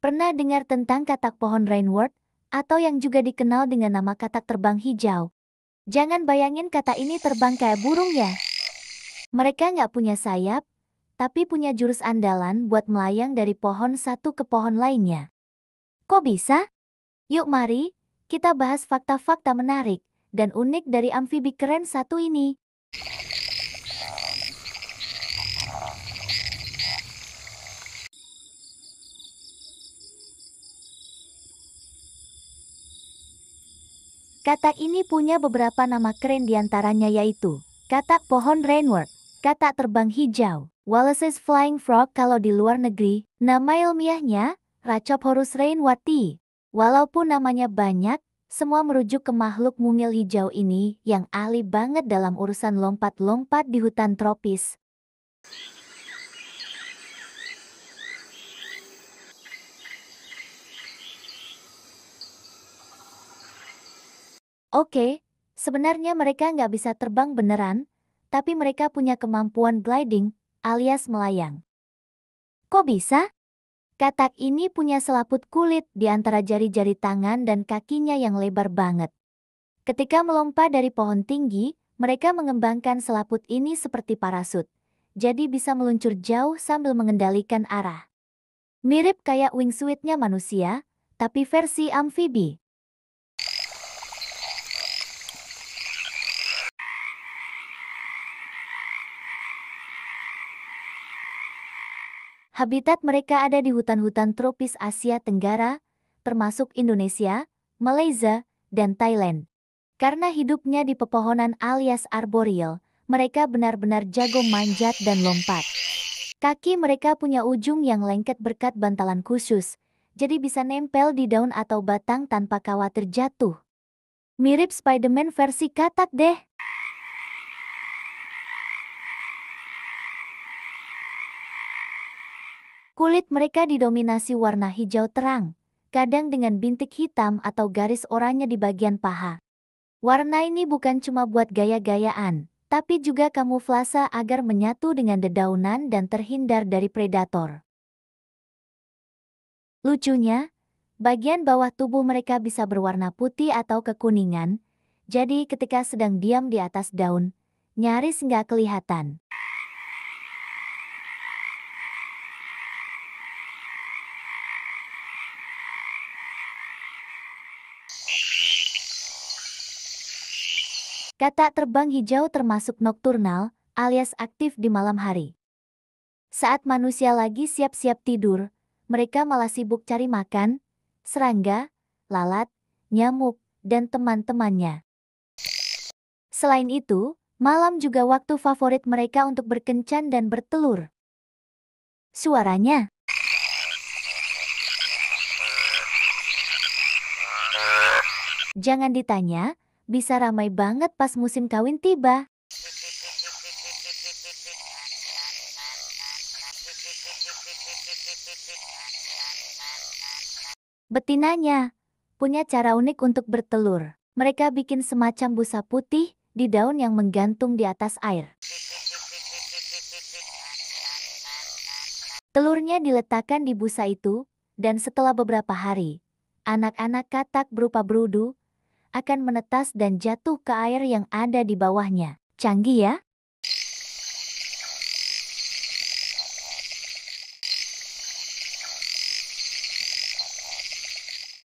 Pernah dengar tentang katak pohon rainwort? Atau yang juga dikenal dengan nama katak terbang hijau? Jangan bayangin kata ini terbang kayak burung ya. Mereka nggak punya sayap, tapi punya jurus andalan buat melayang dari pohon satu ke pohon lainnya. Kok bisa? Yuk mari, kita bahas fakta-fakta menarik dan unik dari amfibi keren satu ini. Katak ini punya beberapa nama keren diantaranya yaitu katak pohon rainwort, katak terbang hijau, Wallace's flying frog kalau di luar negeri, nama ilmiahnya Rhacophorus rainwarti. Walaupun namanya banyak, semua merujuk ke makhluk mungil hijau ini yang ahli banget dalam urusan lompat-lompat di hutan tropis. Oke, sebenarnya mereka nggak bisa terbang beneran, tapi mereka punya kemampuan gliding, alias melayang. Kok bisa? Katak ini punya selaput kulit di antara jari-jari tangan dan kakinya yang lebar banget. Ketika melompat dari pohon tinggi, mereka mengembangkan selaput ini seperti parasut. Jadi bisa meluncur jauh sambil mengendalikan arah. Mirip kayak wingsuitnya manusia, tapi versi amfibi. Habitat mereka ada di hutan-hutan tropis Asia Tenggara, termasuk Indonesia, Malaysia, dan Thailand. Karena hidupnya di pepohonan alias arboreal, mereka benar-benar jago manjat dan lompat. Kaki mereka punya ujung yang lengket berkat bantalan khusus, jadi bisa nempel di daun atau batang tanpa khawatir jatuh. Mirip Spider-Man versi katak deh. Kulit mereka didominasi warna hijau terang, kadang dengan bintik hitam atau garis oranye di bagian paha. Warna ini bukan cuma buat gaya-gayaan, tapi juga kamuflase agar menyatu dengan dedaunan dan terhindar dari predator. Lucunya, bagian bawah tubuh mereka bisa berwarna putih atau kekuningan, jadi ketika sedang diam di atas daun, nyaris nggak kelihatan. Katak terbang hijau termasuk nokturnal, alias aktif di malam hari. Saat manusia lagi siap-siap tidur, mereka malah sibuk cari makan, serangga, lalat, nyamuk, dan teman-temannya. Selain itu, malam juga waktu favorit mereka untuk berkencan dan bertelur. Suaranya jangan ditanya, bisa ramai banget pas musim kawin tiba. Betinanya punya cara unik untuk bertelur. Mereka bikin semacam busa putih di daun yang menggantung di atas air. Telurnya diletakkan di busa itu, dan setelah beberapa hari, anak-anak katak berupa berudu akan menetas dan jatuh ke air yang ada di bawahnya. Canggih ya?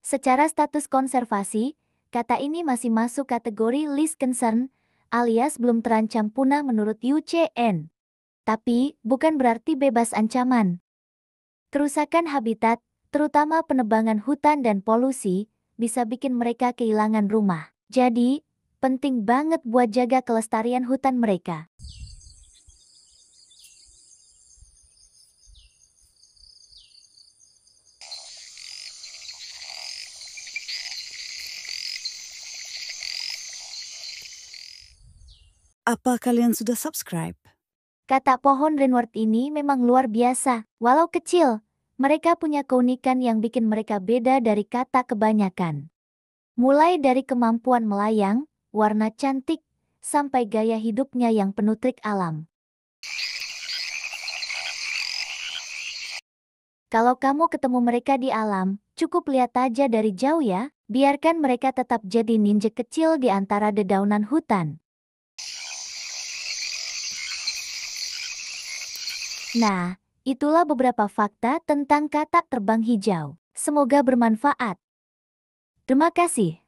Secara status konservasi, kata ini masih masuk kategori least concern, alias belum terancam punah menurut IUCN. Tapi, bukan berarti bebas ancaman. Kerusakan habitat, terutama penebangan hutan dan polusi, bisa bikin mereka kehilangan rumah. Jadi, penting banget buat jaga kelestarian hutan mereka. Apa kalian sudah subscribe? Katak pohon rainwort ini memang luar biasa. Walau kecil, mereka punya keunikan yang bikin mereka beda dari katak kebanyakan. Mulai dari kemampuan melayang, warna cantik, sampai gaya hidupnya yang penuh trik alam. Kalau kamu ketemu mereka di alam, cukup lihat aja dari jauh ya. Biarkan mereka tetap jadi ninja kecil di antara dedaunan hutan. Nah, itulah beberapa fakta tentang katak terbang hijau. Semoga bermanfaat. Terima kasih.